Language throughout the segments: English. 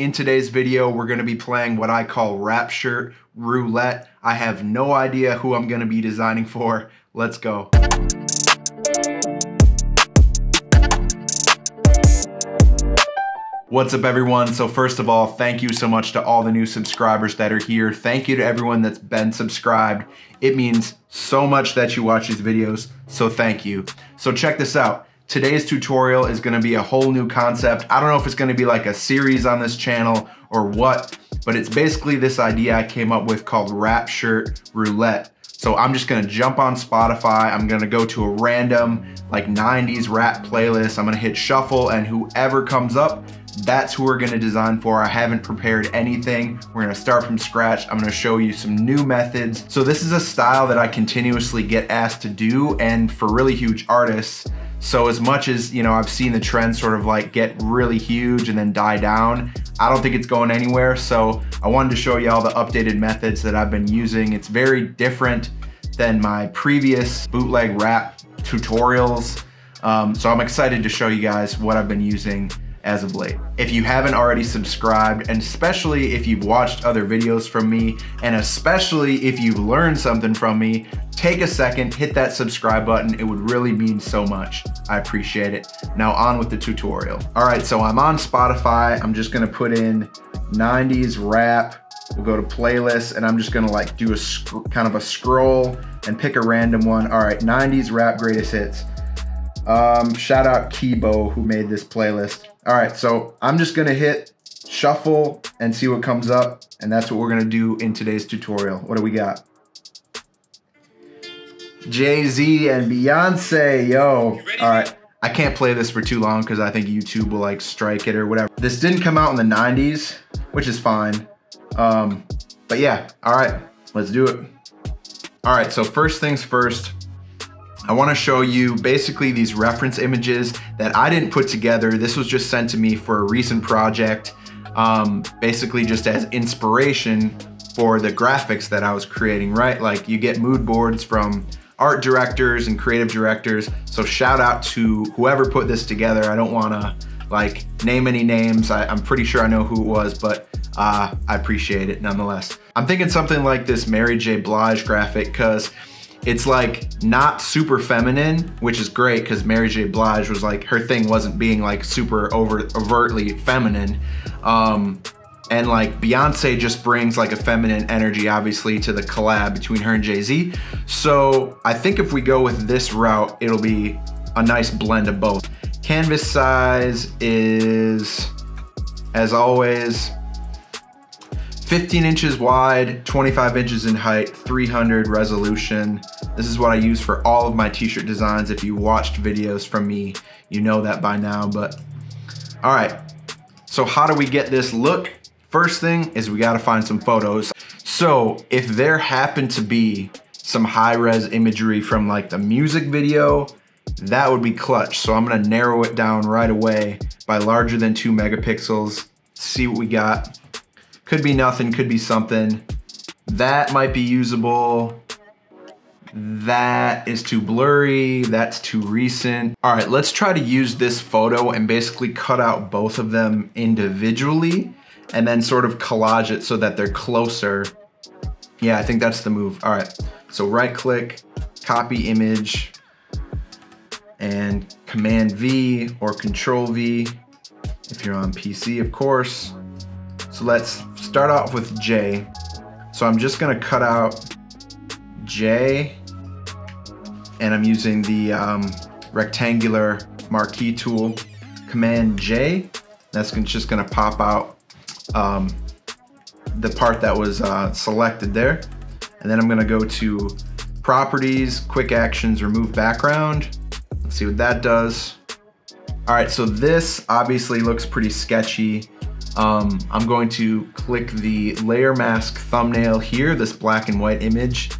In today's video, we're gonna be playing what I call rap shirt roulette. I have no idea who I'm gonna be designing for. Let's go. What's up everyone? So first of all, thank you so much to all the new subscribers that are here. Thank you to everyone that's been subscribed. It means so much that you watch these videos, so thank you. So check this out. Today's tutorial is gonna be a whole new concept. I don't know if it's gonna be like a series on this channel or what, but it's basically this idea I came up with called rap shirt roulette. So I'm just gonna jump on Spotify. I'm gonna go to a random like 90s rap playlist. I'm gonna hit shuffle and whoever comes up, that's who we're gonna design for. I haven't prepared anything. We're gonna start from scratch. I'm gonna show you some new methods. So this is a style that I continuously get asked to do, and for really huge artists. So as much as, you know, I've seen the trend sort of like get really huge and then die down, I don't think it's going anywhere. So I wanted to show you all the updated methods that I've been using. It's very different than my previous bootleg rap tutorials. So I'm excited to show you guys what I've been using as of late. If you haven't already subscribed, and especially if you've watched other videos from me, and especially if you've learned something from me, take a second, hit that subscribe button. It would really mean so much. I appreciate it. Now on with the tutorial. All right, so I'm on Spotify. I'm just gonna put in 90s rap. We'll go to playlists, and I'm just gonna like do a kind of a scroll and pick a random one. All right, 90s rap greatest hits. Shout out Kibo who made this playlist. All right, so I'm just gonna hit shuffle and see what comes up, and that's what we're gonna do in today's tutorial. What do we got? Jay-Z and Beyonce, yo. All right, I can't play this for too long because I think YouTube will like strike it or whatever. This didn't come out in the 90s, which is fine. But yeah, all right, let's do it. All right, so first things first, I wanna show you basically these reference images that I didn't put together. This was just sent to me for a recent project, basically just as inspiration for the graphics that I was creating, right? Like you get mood boards from art directors and creative directors. So shout out to whoever put this together. I don't wanna like name any names. I'm pretty sure I know who it was, but I appreciate it nonetheless. I'm thinking something like this Mary J. Blige graphic, because it's like not super feminine, which is great because Mary J. Blige was like, her thing wasn't being like super overtly feminine. And like Beyonce just brings like a feminine energy obviously to the collab between her and Jay-Z. So I think if we go with this route, it'll be a nice blend of both. Canvas size is, as always, 15 inches wide, 25 inches in height, 300 resolution. This is what I use for all of my t-shirt designs. If you watched videos from me, you know that by now, but all right. So how do we get this look? First thing is we gotta find some photos. So if there happen to be some high-res imagery from like the music video, that would be clutch. So I'm gonna narrow it down right away by larger than 2 megapixels. See what we got. Could be nothing, could be something. That might be usable. That is too blurry, that's too recent. All right, let's try to use this photo and basically cut out both of them individually and then sort of collage it so that they're closer. Yeah, I think that's the move. All right, so right click, copy image, and Command V or Control V if you're on PC, of course. So let's start off with J. So I'm just gonna cut out J, and I'm using the rectangular marquee tool, Command J. That's just gonna pop out the part that was selected there. And then I'm gonna go to Properties, Quick Actions, Remove Background. Let's see what that does. All right, so this obviously looks pretty sketchy. I'm going to click the layer mask thumbnail here, this black and white image,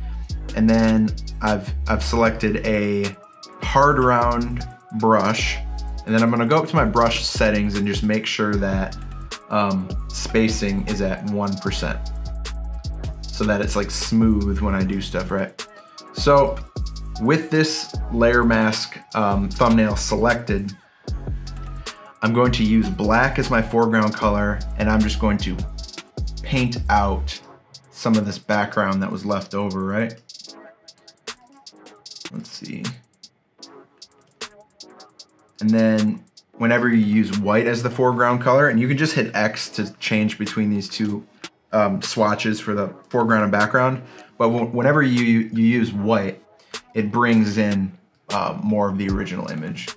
and then I've selected a hard round brush, and then I'm gonna go up to my brush settings and just make sure that spacing is at 1% so that it's like smooth when I do stuff, right? So with this layer mask thumbnail selected, I'm going to use black as my foreground color, and I'm just going to paint out some of this background that was left over, right? Let's see. And then whenever you use white as the foreground color, and you can just hit X to change between these two swatches for the foreground and background, but whenever you use white, it brings in more of the original image.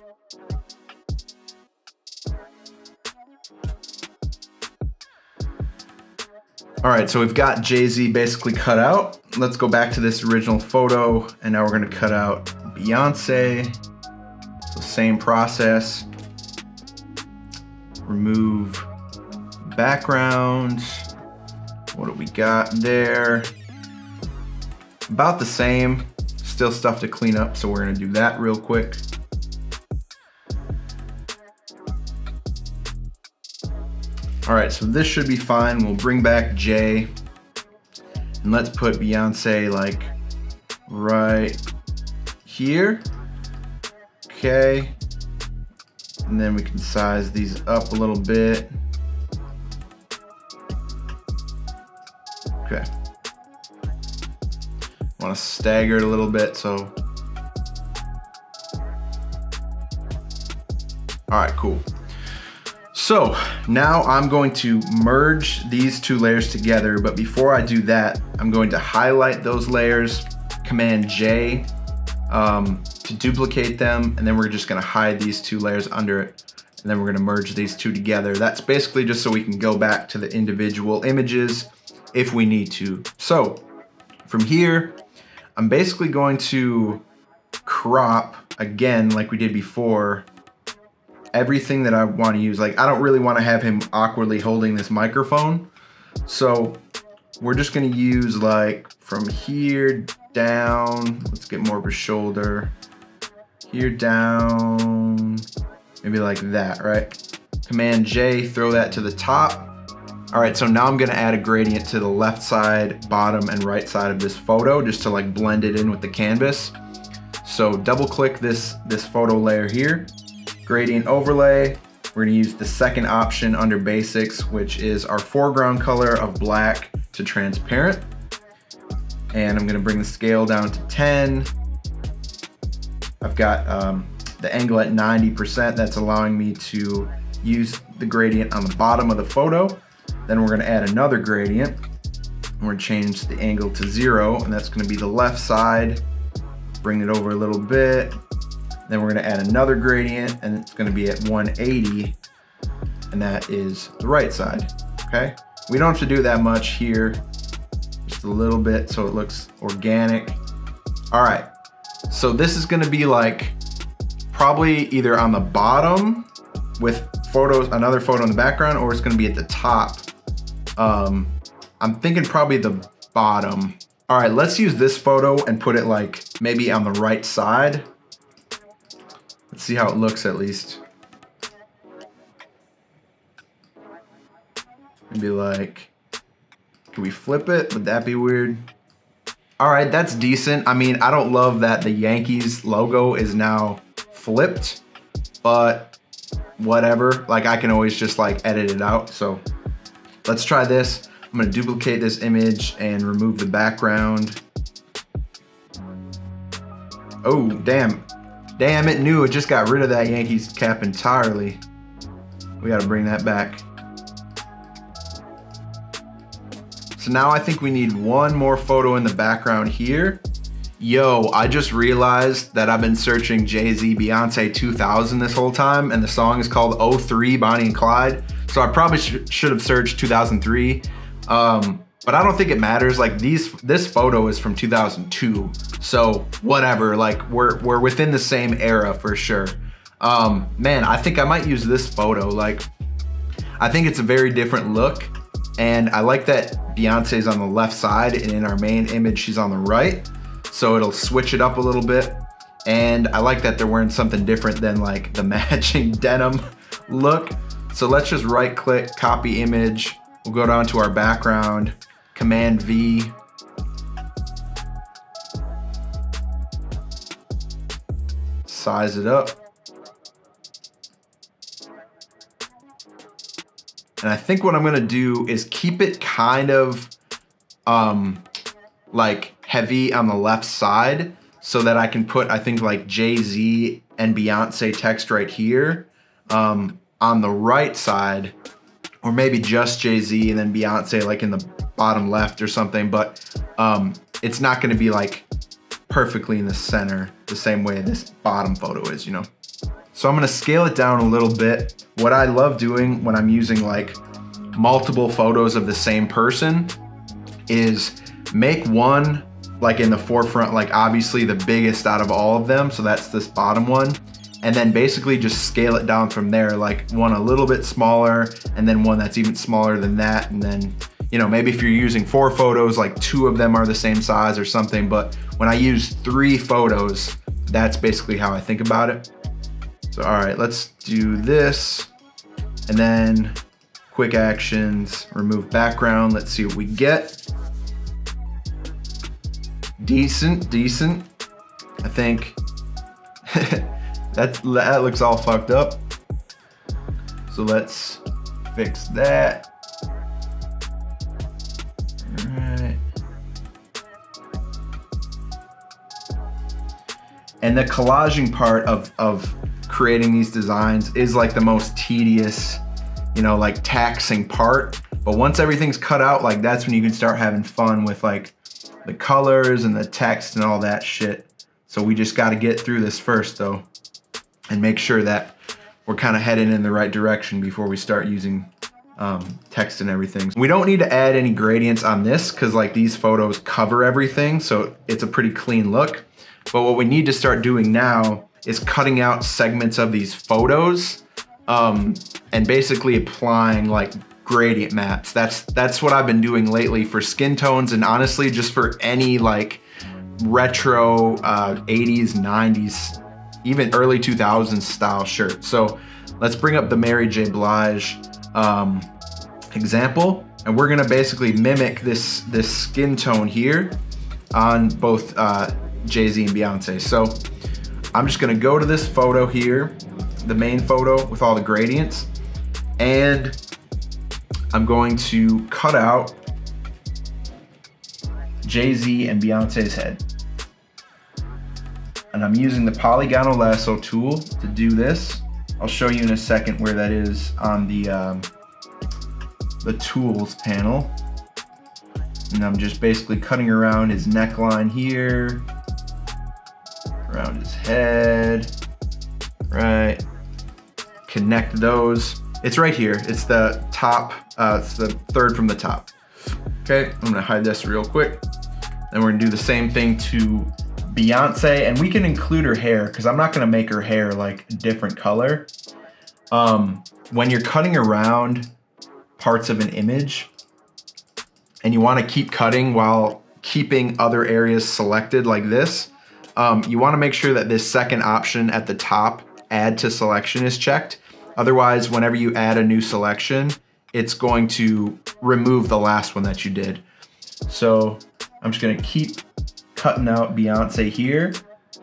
All right, so we've got Jay-Z basically cut out. Let's go back to this original photo, and now we're gonna cut out Beyonce. So same process. Remove background. What do we got there? About the same, still stuff to clean up, so we're gonna do that real quick. All right, so this should be fine. We'll bring back Jay, and let's put Beyonce like right here. Okay, and then we can size these up a little bit. Okay, want to stagger it a little bit, so. All right, cool. So now I'm going to merge these two layers together, but before I do that, I'm going to highlight those layers, Command J to duplicate them, and then we're just gonna hide these two layers under it, and then we're gonna merge these two together. That's basically just so we can go back to the individual images if we need to. So from here, I'm basically going to crop again like we did before, everything that I want to use. Like, I don't really want to have him awkwardly holding this microphone. So we're just going to use like from here down, let's get more of a shoulder, here down, maybe like that, right? Command J, throw that to the top. All right, so now I'm going to add a gradient to the left side, bottom, and right side of this photo just to like blend it in with the canvas. So double click this photo layer here. Gradient overlay, we're gonna use the second option under basics, which is our foreground color of black to transparent. And I'm gonna bring the scale down to 10. I've got the angle at 90%, that's allowing me to use the gradient on the bottom of the photo. Then we're gonna add another gradient. We're gonna change the angle to 0, and that's gonna be the left side. Bring it over a little bit. Then we're gonna add another gradient, and it's gonna be at 180, and that is the right side, okay? We don't have to do that much here, just a little bit so it looks organic. All right, so this is gonna be like probably either on the bottom with another photo in the background, or it's gonna be at the top. I'm thinking probably the bottom. All right, let's use this photo and put it like maybe on the right side. Let's see how it looks at least. Maybe like, can we flip it? Would that be weird? All right, that's decent. I mean, I don't love that the Yankees logo is now flipped, but whatever. Like, I can always just like edit it out. So let's try this. I'm gonna duplicate this image and remove the background. Oh, damn. Damn, it knew it just got rid of that Yankees cap entirely. We gotta bring that back. So now I think we need one more photo in the background here. Yo, I just realized that I've been searching Jay-Z Beyonce 2000 this whole time, and the song is called 03 Bonnie and Clyde. So I probably should have searched 2003. But I don't think it matters. Like this photo is from 2002. So whatever, like we're within the same era for sure. Man, I think I might use this photo. Like, I think it's a very different look. And I like that Beyonce's on the left side, and in our main image, she's on the right. So it'll switch it up a little bit. And I like that they're wearing something different than like the matching denim look. So let's just right click, copy image. We'll go down to our background, Command V. Size it up. And I think what I'm gonna do is keep it kind of like heavy on the left side so that I can put, I think, like Jay-Z and Beyonce text right here. On the right side, or maybe just Jay-Z and then Beyonce like in the bottom left or something, but it's not gonna be like perfectly in the center the same way this bottom photo is, you know? So I'm gonna scale it down a little bit. What I love doing when I'm using like multiple photos of the same person is make one like in the forefront, like obviously the biggest out of all of them, so that's this bottom one, and then basically just scale it down from there, like one a little bit smaller, and then one that's even smaller than that, and then, you know, maybe if you're using 4 photos, like 2 of them are the same size or something, but when I use 3 photos, that's basically how I think about it. So all right, let's do this, and then quick actions, remove background, let's see what we get. Decent. I think that looks all fucked up. So let's fix that. All right. And the collaging part of creating these designs is like the most tedious, you know, like taxing part. But once everything's cut out, like that's when you can start having fun with like the colors and the text and all that shit. So we just got to get through this first though, and make sure that we're kind of heading in the right direction before we start using text and everything. We don't need to add any gradients on this because like these photos cover everything, so it's a pretty clean look. But what we need to start doing now is cutting out segments of these photos and basically applying like gradient maps. That's what I've been doing lately for skin tones, and honestly just for any like retro 80s, 90s, even early 2000s style shirt. So let's bring up the Mary J. Blige example, and we're gonna basically mimic this skin tone here on both Jay-Z and Beyonce. So I'm just gonna go to this photo here, the main photo with all the gradients, and I'm going to cut out Jay-Z and Beyonce's head. And I'm using the polygonal lasso tool to do this. I'll show you in a second where that is on the tools panel. And I'm just basically cutting around his neckline here, around his head, right? Connect those. It's right here. It's the top, it's the third from the top. Okay, I'm gonna hide this real quick. Then we're gonna do the same thing to Beyonce, and we can include her hair because I'm not gonna make her hair like a different color. When you're cutting around parts of an image and you wanna keep cutting while keeping other areas selected like this, you wanna make sure that this second option at the top, add to selection, is checked. Otherwise, whenever you add a new selection, it's going to remove the last one that you did. So I'm just gonna keep cutting out Beyonce here.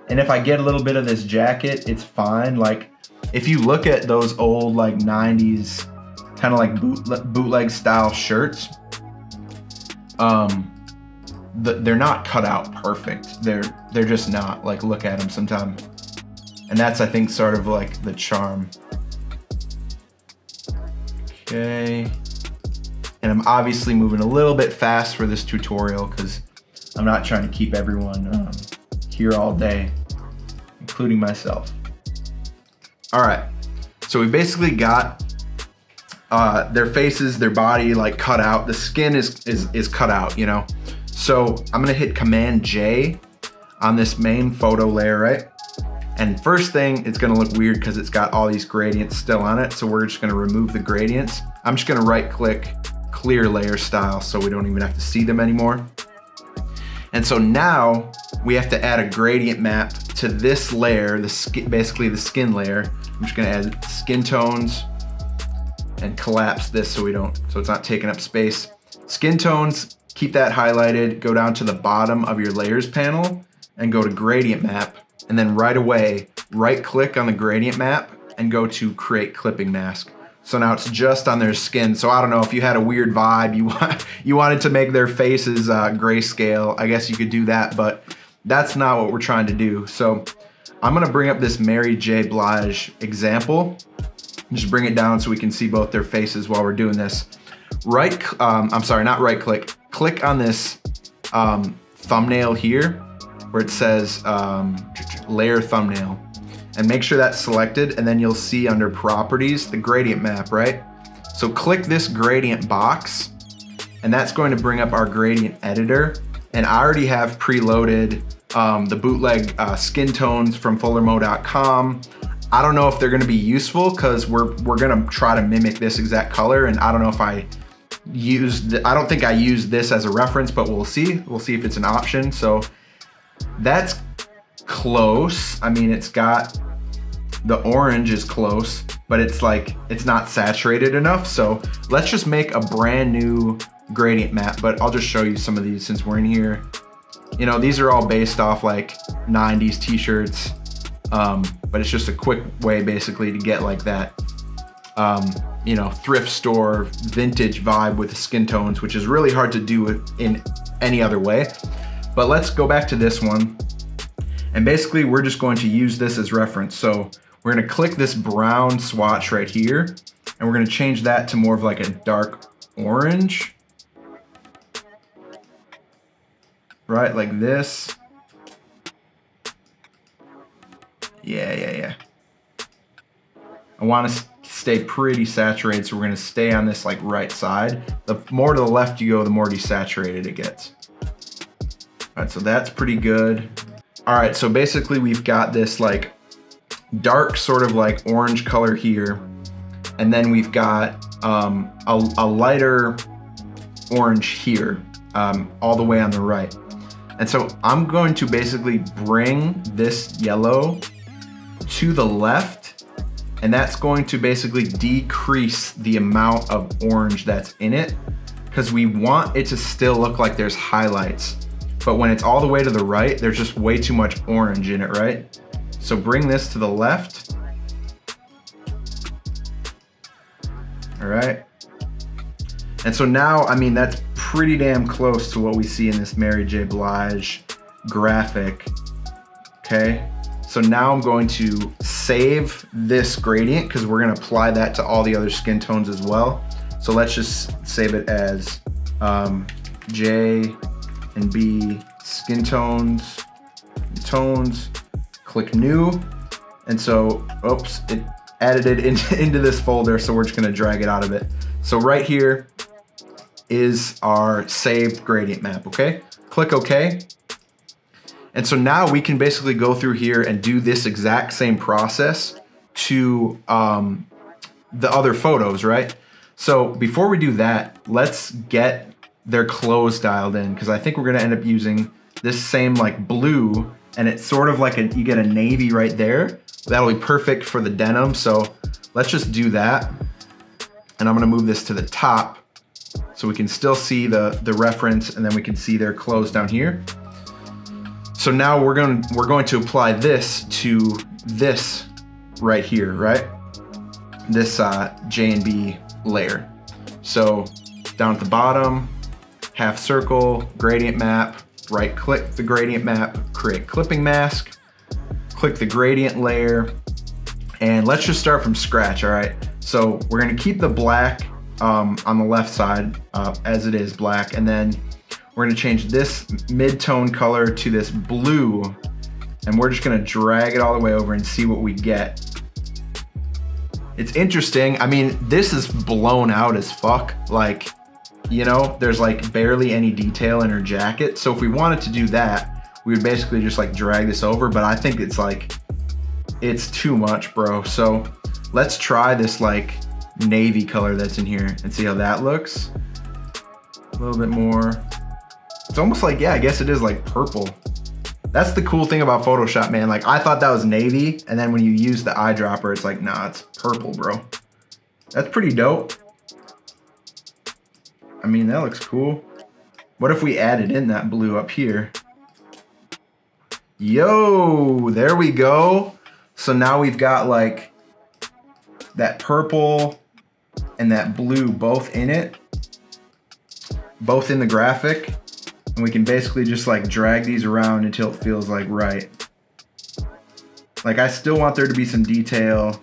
And if I get a little bit of this jacket, it's fine. Like if you look at those old like 90s, kind of like bootleg style shirts, they're not cut out perfect. They're just not. Like look at them sometime. And that's, I think, sort of like the charm. Okay, and I'm obviously moving a little bit fast for this tutorial because I'm not trying to keep everyone here all day, including myself. All right, so we basically got their faces, their body like cut out. The skin is cut out, you know. So I'm gonna hit Command J on this main photo layer, right? And first thing, it's gonna look weird because it's got all these gradients still on it, so we're just gonna remove the gradients. I'm just gonna right click, clear layer style, so we don't even have to see them anymore. And so now we have to add a gradient map to this layer, basically the skin layer. I'm just gonna add skin tones and collapse this so it's not taking up space. Skin tones, keep that highlighted, go down to the bottom of your layers panel and go to gradient map. And then right away, right click on the gradient map and go to create clipping mask. So now it's just on their skin. So I don't know if you had a weird vibe, you wanted to make their faces grayscale, I guess you could do that, but that's not what we're trying to do. So I'm gonna bring up this Mary J. Blige example. Just bring it down so we can see both their faces while we're doing this. I'm sorry, not right click. Click on this thumbnail here where it says layer thumbnail, and make sure that's selected, and then you'll see under properties the gradient map, right? So click this gradient box, and that's going to bring up our gradient editor. And I already have preloaded the bootleg skin tones from FULLERMOE.com. I don't know if they're gonna be useful because we're gonna try to mimic this exact color, and I don't know if I don't think I used this as a reference, but we'll see. We'll see if it's an option. So that's close. I mean, it's got, the orange is close, but it's like, it's not saturated enough. So let's just make a brand new gradient map, but I'll just show you some of these since we're in here. You know, these are all based off like 90s t-shirts, but it's just a quick way basically to get like that, you know, thrift store vintage vibe with the skin tones, which is really hard to do in any other way. But let's go back to this one. And basically we're just going to use this as reference. So we're gonna click this brown swatch right here, and we're gonna change that to more of like a dark orange. Right, like this. Yeah. I wanna stay pretty saturated, so we're gonna stay on this like right side. The more to the left you go, the more desaturated it gets. All right, so that's pretty good. All right, so basically we've got this like dark sort of like orange color here, and then we've got a lighter orange here, all the way on the right. And so I'm going to basically bring this yellow to the left, and that's going to basically decrease the amount of orange that's in it, because we want it to still look like there's highlights. But when it's all the way to the right, there's just way too much orange in it, right? So bring this to the left. All right. And so now, I mean, that's pretty damn close to what we see in this Mary J. Blige graphic, okay? So now I'm going to save this gradient because we're gonna apply that to all the other skin tones as well. So let's just save it as J and B skin tones, click new. And so, oops, it added it into this folder, so we're just gonna drag it out of it. So right here is our saved gradient map, okay? Click OK. And so now we can basically go through here and do this exact same process to the other photos, right? So before we do that, let's get their clothes dialed in, because I think we're gonna end up using this same like blue, and it's sort of like you get a navy right there. That'll be perfect for the denim. So let's just do that. And I'm gonna move this to the top so we can still see the reference, and then we can see their clothes down here. So now we're going to apply this to this right here, right? This J and B layer. So down at the bottom, half circle, gradient map, right click the gradient map, create clipping mask, click the gradient layer, and let's just start from scratch, all right? So we're gonna keep the black on the left side as it is black, and then we're gonna change this mid-tone color to this blue, and we're just gonna drag it all the way over and see what we get. It's interesting. I mean, this is blown out as fuck. Like, you know, there's like barely any detail in her jacket. So if we wanted to do that, we would basically just like drag this over, but I think it's like, it's too much, bro. So let's try this like navy color that's in here and see how that looks. A little bit more. It's almost like, yeah, I guess it is like purple. That's the cool thing about Photoshop, man. Like, I thought that was navy, and then when you use the eyedropper, it's like, nah, it's purple, bro. That's pretty dope. I mean, that looks cool. What if we added in that blue up here? Yo, there we go. So now we've got like that purple and that blue both in it, both in the graphic. And we can basically just like drag these around until it feels like right. Like I still want there to be some detail,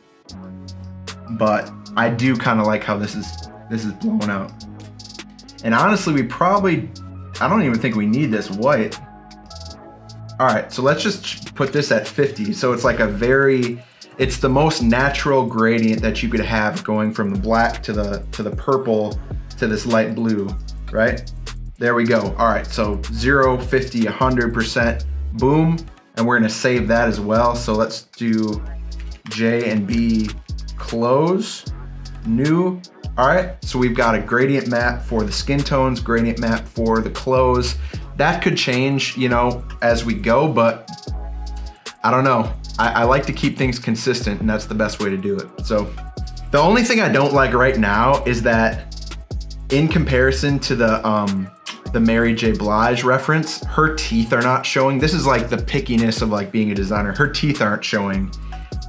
but I do kind of like how this is blown out. And honestly, I don't even think we need this white. All right, so let's just put this at 50. So it's like it's the most natural gradient that you could have going from the black to the purple to this light blue, right? There we go. All right, so 0, 50, 100%, boom. And we're gonna save that as well. So let's do J and B, close, new. All right, so we've got a gradient map for the skin tones, gradient map for the clothes. That could change, you know, as we go, but I don't know. I like to keep things consistent, and that's the best way to do it. So the only thing I don't like right now is that in comparison to the Mary J. Blige reference, her teeth are not showing. This is like the pickiness of like being a designer. Her teeth aren't showing,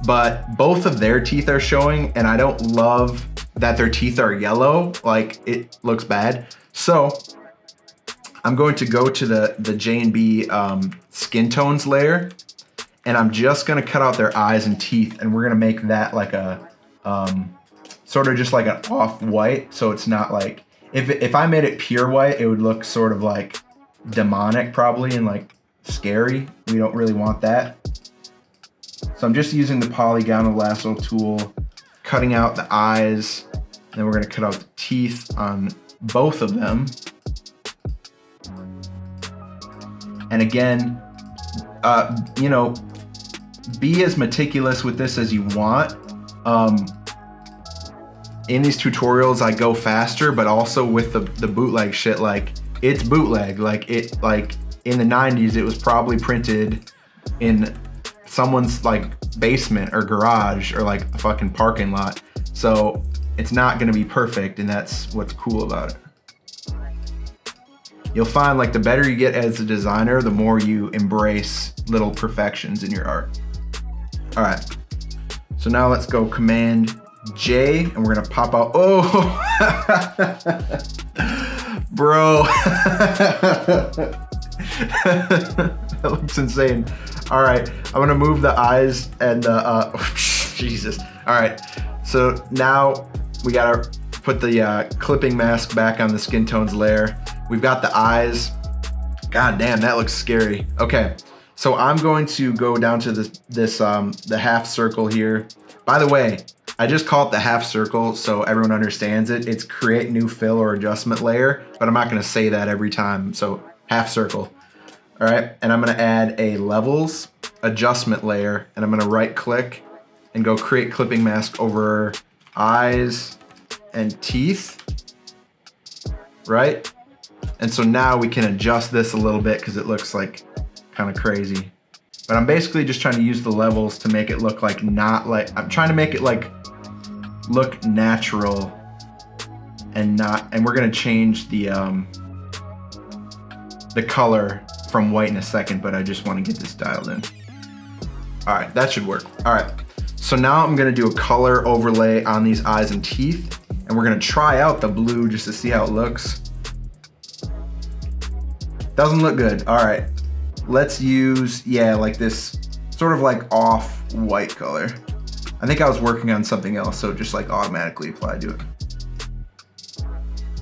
but both of their teeth are showing, and I don't love that their teeth are yellow. Like, it looks bad. So I'm going to go to the J&B skin tones layer, and I'm just gonna cut out their eyes and teeth, and we're gonna make that like a sort of just like an off-white, so it's not like, if I made it pure white, it would look sort of like demonic probably and like scary. We don't really want that. So I'm just using the polygonal lasso tool, cutting out the eyes, and then we're gonna cut out the teeth on both of them. And again, you know, be as meticulous with this as you want. In these tutorials, I go faster, but also with the bootleg shit, like, it's bootleg. Like in the 90s, it was probably printed in someone's like basement or garage or like a fucking parking lot. So it's not gonna be perfect, and that's what's cool about it. You'll find like the better you get as a designer, the more you embrace little perfections in your art. All right, so now let's go Command J, and we're gonna pop out, oh, bro. That looks insane. All right, I'm gonna move the eyes and Jesus. All right, so now we gotta put the clipping mask back on the skin tones layer. We've got the eyes. God damn, that looks scary. Okay, so I'm going to go down to the half circle here. By the way, I just call it the half circle so everyone understands it. It's create new fill or adjustment layer, but I'm not gonna say that every time, so half circle. All right, and I'm gonna add a levels adjustment layer, and I'm gonna right click and go create clipping mask over eyes and teeth, right? And so now we can adjust this a little bit because it looks like kind of crazy. But I'm basically just trying to use the levels to make it look like, not like, I'm trying to make it like look natural and not, and we're gonna change the color from white in a second, but I just want to get this dialed in. All right, that should work. All right, so now I'm gonna do a color overlay on these eyes and teeth, and we're gonna try out the blue just to see how it looks. Doesn't look good. All right, let's use, yeah, like this sort of like off-white color. I think I was working on something else, so it just like automatically applied to it.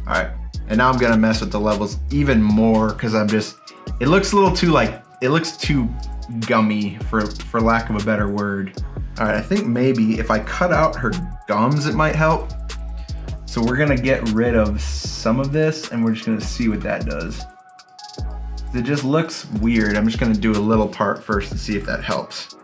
All right, and now I'm gonna mess with the levels even more because I'm just, it looks a little too like, it looks too gummy for lack of a better word. All right, I think maybe if I cut out her gums, it might help. So we're gonna get rid of some of this, and we're just gonna see what that does. It just looks weird. I'm just gonna do a little part first to see if that helps.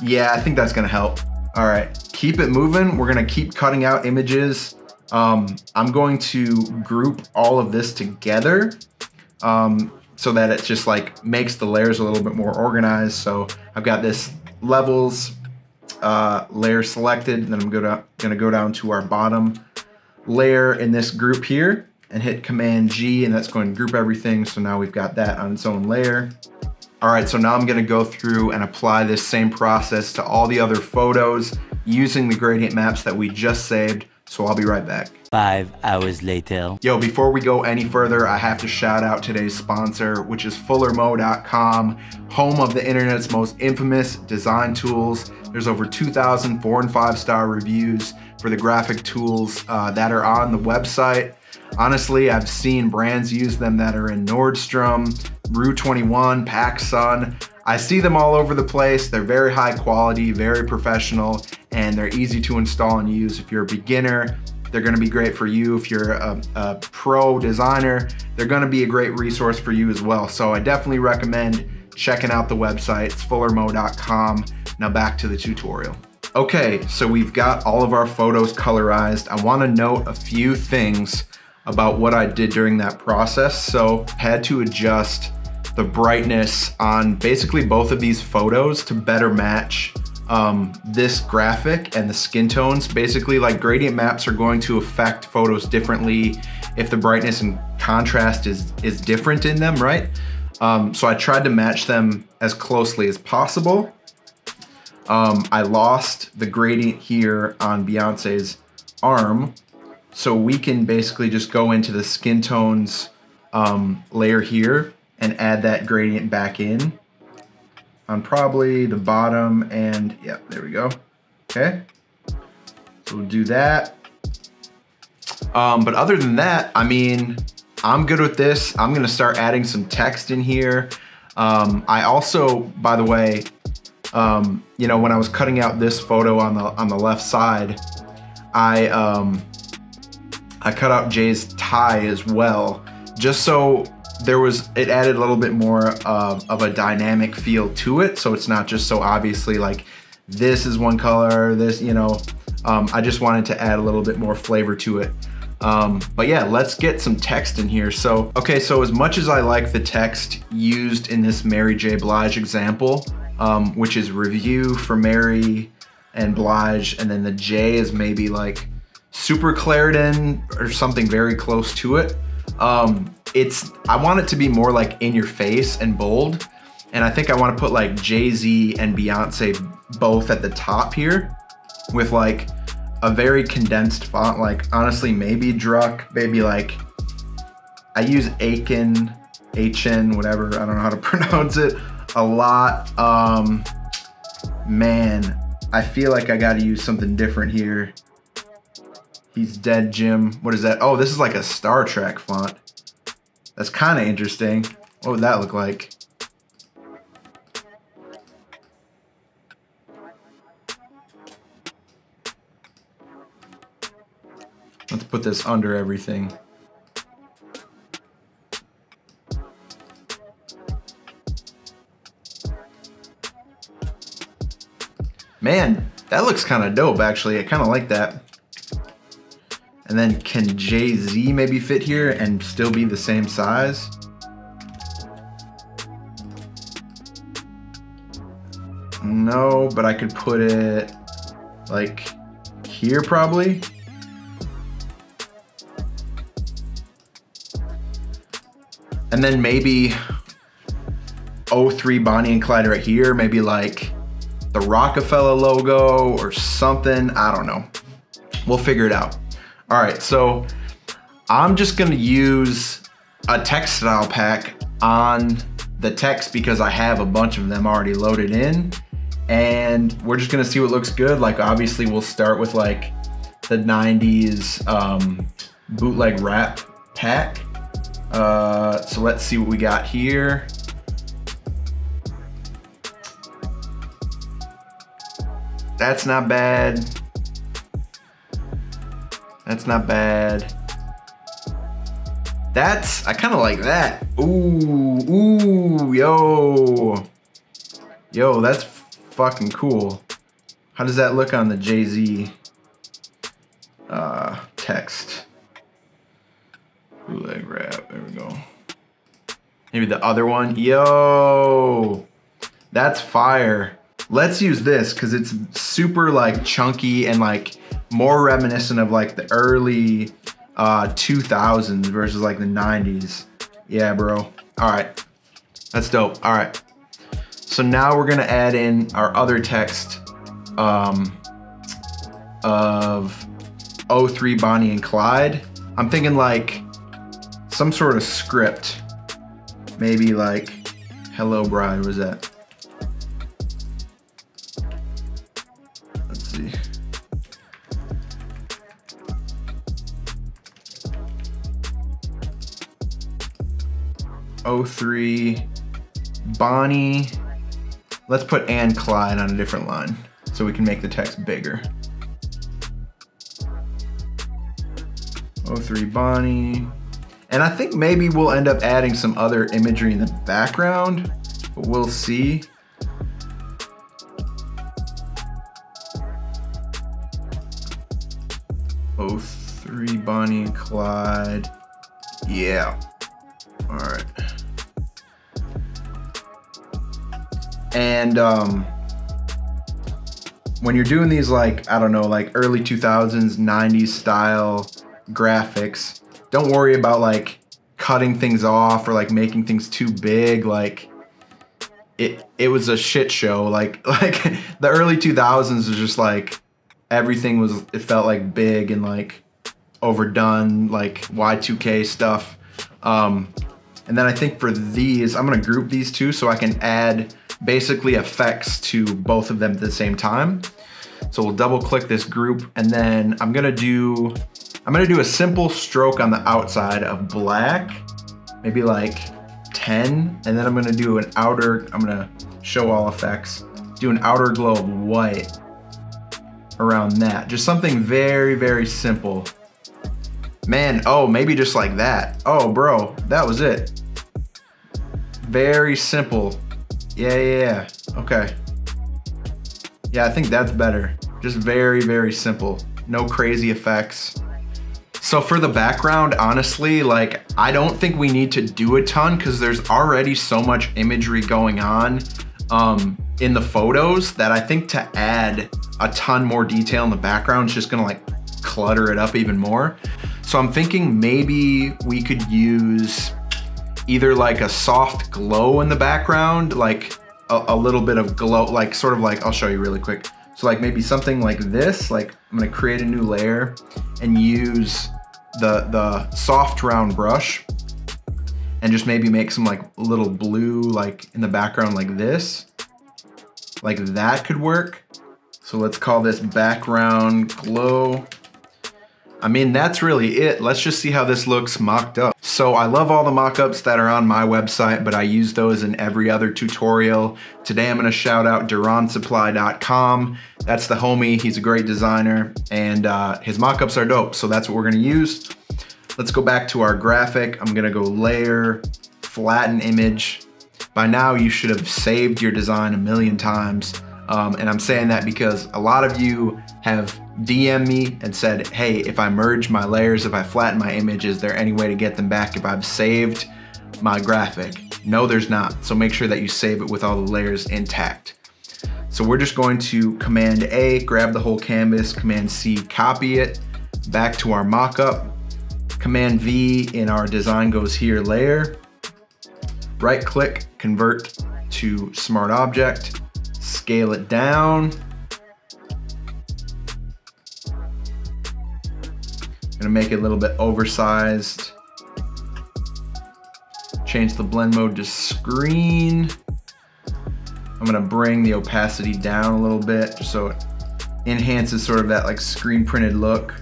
Yeah, I think that's gonna help. All right, keep it moving. We're gonna keep cutting out images. I'm going to group all of this together so that it just like makes the layers a little bit more organized. So I've got this levels layer selected, and then I'm gonna go down to our bottom layer in this group here and hit Command G, and that's going to group everything. So now we've got that on its own layer. All right, so now I'm gonna go through and apply this same process to all the other photos using the gradient maps that we just saved. So I'll be right back. 5 hours later. Yo, before we go any further, I have to shout out today's sponsor, which is FULLERMOE.com, home of the internet's most infamous design tools. There's over 2,000 4- and 5-star reviews for the graphic tools that are on the website. Honestly, I've seen brands use them that are in Nordstrom, Rue 21, PacSun. I see them all over the place. They're very high quality, very professional, and they're easy to install and use. If you're a beginner, they're gonna be great for you. If you're a pro designer, they're gonna be a great resource for you as well. So I definitely recommend checking out the website. It's FULLERMOE.com. Now back to the tutorial. Okay, so we've got all of our photos colorized. I wanna note a few things about what I did during that process. So had to adjust the brightness on basically both of these photos to better match this graphic and the skin tones. Basically, like, gradient maps are going to affect photos differently if the brightness and contrast is different in them, right? So I tried to match them as closely as possible. I lost the gradient here on Beyonce's arm, so we can basically just go into the skin tones layer here and add that gradient back in on probably the bottom, and yeah, there we go. Okay, so we'll do that. But other than that, I mean, I'm good with this. I'm gonna start adding some text in here. I also, by the way, you know, when I was cutting out this photo on the left side, I cut out Jay's tie as well, just so it added a little bit more of a dynamic feel to it, so it's not just so obviously like this is one color, this, you know, I just wanted to add a little bit more flavor to it. But yeah, let's get some text in here. So, okay, so as much as I like the text used in this Mary J. Blige example, which is review for Mary and Blige, and then the J is maybe like super Clarendon or something very close to it. I want it to be more like in your face and bold. And I think I want to put like Jay-Z and Beyonce both at the top here with like a very condensed font, like honestly, maybe Druck, maybe like, I use Aiken, H-N, whatever, I don't know how to pronounce it, a lot. Man, I feel like I gotta use something different here. He's dead, Jim. What is that? Oh, this is like a Star Trek font. That's kind of interesting. What would that look like? Let's put this under everything. Man, that looks kind of dope, actually. I kind of like that. And then can Jay-Z maybe fit here and still be the same size? No, but I could put it like here probably. And then maybe 03 Bonnie and Clyde right here, maybe like the Rockefeller logo or something, I don't know. We'll figure it out. All right, so I'm just gonna use a text style pack on the text because I have a bunch of them already loaded in, and we're just gonna see what looks good. Like, obviously we'll start with like the 90s bootleg rap pack. So let's see what we got here. That's not bad. That's not bad. I kind of like that. Ooh, yo. Yo, that's fucking cool. How does that look on the Jay-Z text? Bootleg rap, there we go. Maybe the other one. Yo, that's fire. Let's use this because it's super like chunky and like more reminiscent of like the early 2000s versus like the 90s. Yeah, bro. All right, that's dope. All right, so now we're gonna add in our other text of 03 Bonnie and Clyde. I'm thinking like some sort of script. Maybe like Hello Bride, what was that? Let's see. '03 Bonnie. Let's put and Clyde on a different line so we can make the text bigger. '03 Bonnie. And I think maybe we'll end up adding some other imagery in the background, but we'll see. '03 Bonnie and Clyde. Yeah. All right. And when you're doing these like, I don't know, like early 2000s, 90s style graphics, don't worry about like cutting things off or like making things too big. Like it was a shit show. Like the early 2000s was just like everything was, it felt like big and like overdone, like Y2K stuff. And then I think for these, I'm gonna group these two so I can add basically effects to both of them at the same time. So we'll double click this group, and then I'm gonna do a simple stroke on the outside of black, maybe like 10, and then I'm gonna do an outer, I'm gonna show all effects, do an outer glow of white around that. Just something very, very simple. Man, oh, maybe just like that. Oh, bro, that was it. Very simple. Yeah, okay. Yeah, I think that's better. Just very, very simple. No crazy effects. So for the background, honestly, like, I don't think we need to do a ton because there's already so much imagery going on in the photos that I think to add a ton more detail in the background is just gonna like clutter it up even more. So I'm thinking maybe we could use either like a soft glow in the background, like a little bit of glow, like sort of like, I'll show you really quick. So like maybe something like this, like I'm gonna create a new layer and use the soft round brush and just maybe make some like little blue like in the background like this. Like that could work. So let's call this background glow. I mean, that's really it. Let's just see how this looks mocked up. So I love all the mock-ups that are on my website, but I use those in every other tutorial. Today I'm gonna shout out duransupply.com. That's the homie, he's a great designer, and his mock-ups are dope, so that's what we're gonna use. Let's go back to our graphic. I'm gonna go layer, flatten image. By now you should have saved your design a million times. And I'm saying that because a lot of you have DM'd me and said, hey, if I merge my layers, if I flatten my image, is there any way to get them back if I've saved my graphic? No, there's not. So make sure that you save it with all the layers intact. So we're just going to Command A, grab the whole canvas, Command C, copy it, back to our mockup. Command V in our design goes here, layer. Right click, convert to smart object. Scale it down. Gonna make it a little bit oversized. Change the blend mode to screen. I'm gonna bring the opacity down a little bit just so it enhances sort of that like screen printed look.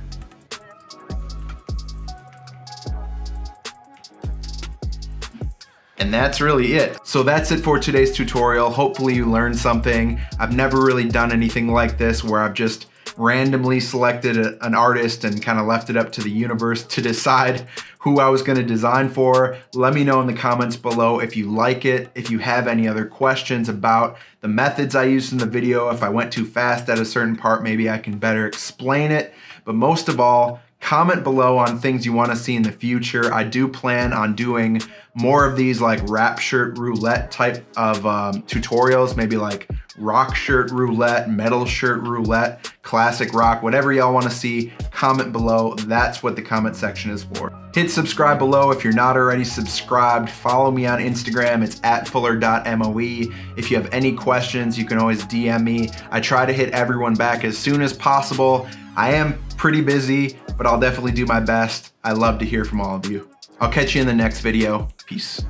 And that's really it. So that's it for today's tutorial. Hopefully you learned something. I've never really done anything like this where I've just randomly selected an artist and kind of left it up to the universe to decide who I was gonna design for. Let me know in the comments below if you like it, if you have any other questions about the methods I used in the video. If I went too fast at a certain part, maybe I can better explain it. But most of all, comment below on things you want to see in the future. I do plan on doing more of these like rap shirt roulette type of tutorials, maybe like rock shirt roulette, metal shirt roulette, classic rock, whatever y'all want to see, comment below. That's what the comment section is for. Hit subscribe below if you're not already subscribed. Follow me on Instagram, it's @fuller.moe. If you have any questions, you can always DM me. I try to hit everyone back as soon as possible. I am pretty busy, but I'll definitely do my best. I love to hear from all of you. I'll catch you in the next video. Peace.